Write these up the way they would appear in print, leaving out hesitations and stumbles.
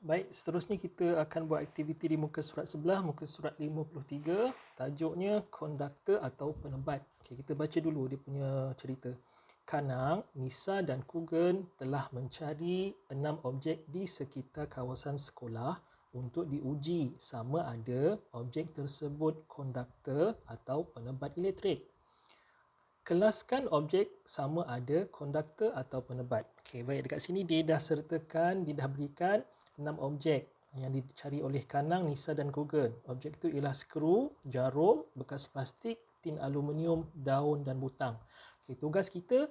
Baik, seterusnya kita akan buat aktiviti di muka surat sebelah, muka surat 53. Tajuknya konduktor atau penebat. Okay, kita baca dulu dia punya cerita. Kanang, Nisa dan Kugen telah mencari 6 objek di sekitar kawasan sekolah untuk diuji sama ada objek tersebut konduktor atau penebat elektrik. Kelaskan objek sama ada konduktor atau penebat. Okey, baik, dekat sini dia dah sertakan, dia dah berikan 6 objek yang dicari oleh Kanang, Nisa dan Kugen. Objek itu ialah skru, jarum, bekas plastik, tin aluminium, daun dan butang. Okey, tugas kita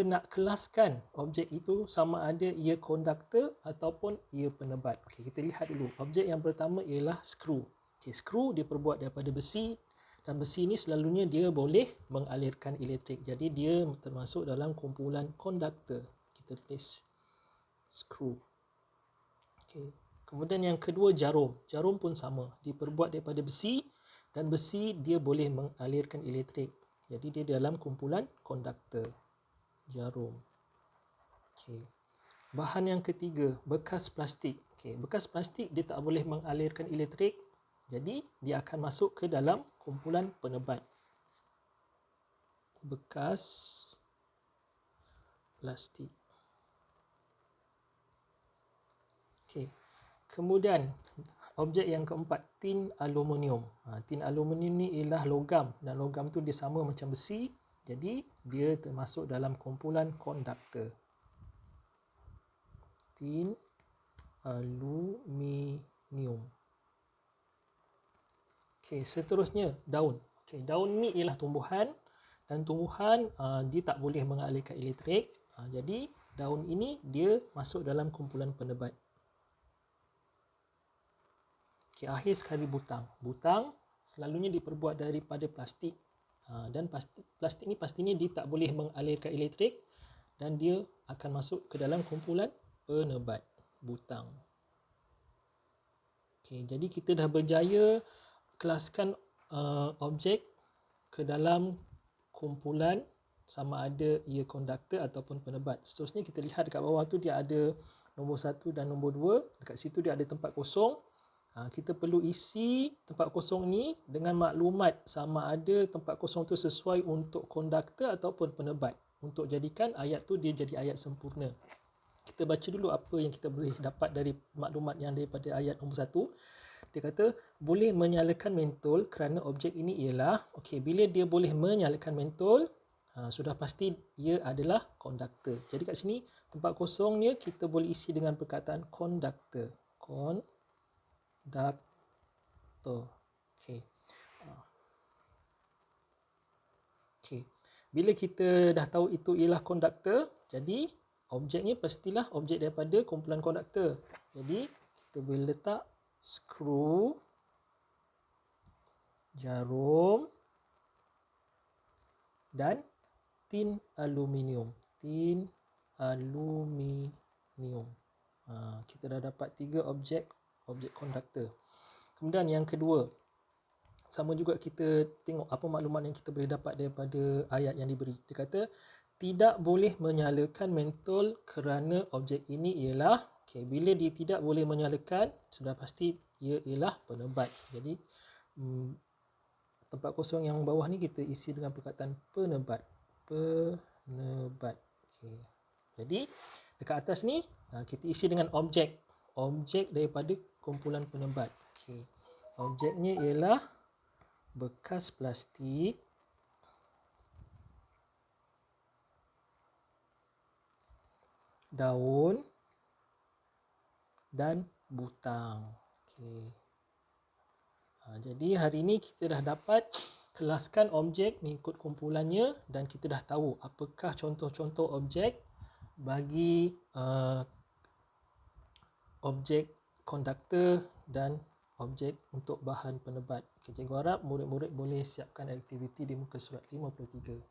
nak kelaskan objek itu sama ada ia konduktor ataupun ia penebat. Okey, kita lihat dulu. Objek yang pertama ialah skru. Okey, skru diperbuat daripada besi. Dan besi ini selalunya dia boleh mengalirkan elektrik. Jadi dia termasuk dalam kumpulan konduktor. Kita tulis skru. Okay. Kemudian yang kedua jarum. Jarum pun sama. Diperbuat daripada besi dan besi dia boleh mengalirkan elektrik. Jadi dia dalam kumpulan konduktor. Jarum. Okay. Bahan yang ketiga, bekas plastik. Okay. Bekas plastik dia tak boleh mengalirkan elektrik. Jadi dia akan masuk ke dalam kumpulan penebat. Bekas plastik. Okey. Kemudian objek yang keempat, tin aluminium. Tin aluminium ni ialah logam dan logam tu dia sama macam besi. Jadi dia termasuk dalam kumpulan konduktor. Tin aluminium. Okey, seterusnya daun. Okey, daun ni ialah tumbuhan dan tumbuhan dia tak boleh mengalirkan elektrik. Jadi daun ini dia masuk dalam kumpulan penebat. Okey, akhir sekali butang. Butang selalunya diperbuat daripada plastik. Dan plastik ni pastinya dia tak boleh mengalirkan elektrik dan dia akan masuk ke dalam kumpulan penebat. Butang. Okey, jadi kita dah berjaya kelaskan objek ke dalam kumpulan sama ada ia konduktor ataupun penebat. Seterusnya kita lihat dekat bawah tu dia ada nombor 1 dan nombor 2. Dekat situ dia ada tempat kosong. Kita perlu isi tempat kosong ni dengan maklumat sama ada tempat kosong tu sesuai untuk konduktor ataupun penebat. Untuk jadikan ayat tu dia jadi ayat sempurna. Kita baca dulu apa yang kita boleh dapat dari maklumat yang daripada ayat nombor 1. Dia kata boleh menyalakan mentol kerana objek ini ialah, okey, bila dia boleh menyalakan mentol, sudah pasti ia adalah konduktor. Jadi kat sini tempat kosongnya kita boleh isi dengan perkataan konduktor. Konduktor. Okey. Okey. Bila kita dah tahu itu ialah konduktor, jadi objeknya pastilah objek daripada kumpulan konduktor. Jadi kita boleh letak skru, jarum dan tin aluminium. Tin aluminium. Kita dah dapat 3 objek konduktor. Kemudian yang kedua, sama juga kita tengok apa maklumat yang kita boleh dapat daripada ayat yang diberi. Dia kata tidak boleh menyalakan mentol kerana objek ini ialah, okay, bila dia tidak boleh menyalakan, sudah pasti ia ialah penebat. Jadi tempat kosong yang bawah ni kita isi dengan perkataan penebat. Penebat. Okay. Jadi dekat atas ni kita isi dengan objek daripada kumpulan penebat. Okay. Objeknya ialah bekas plastik, daun dan butang. Okay. Jadi hari ini kita dah dapat kelaskan objek mengikut kumpulannya dan kita dah tahu apakah contoh-contoh objek bagi objek konduktor dan objek untuk bahan penebat. Cikgu harap murid-murid boleh siapkan aktiviti di muka surat 53.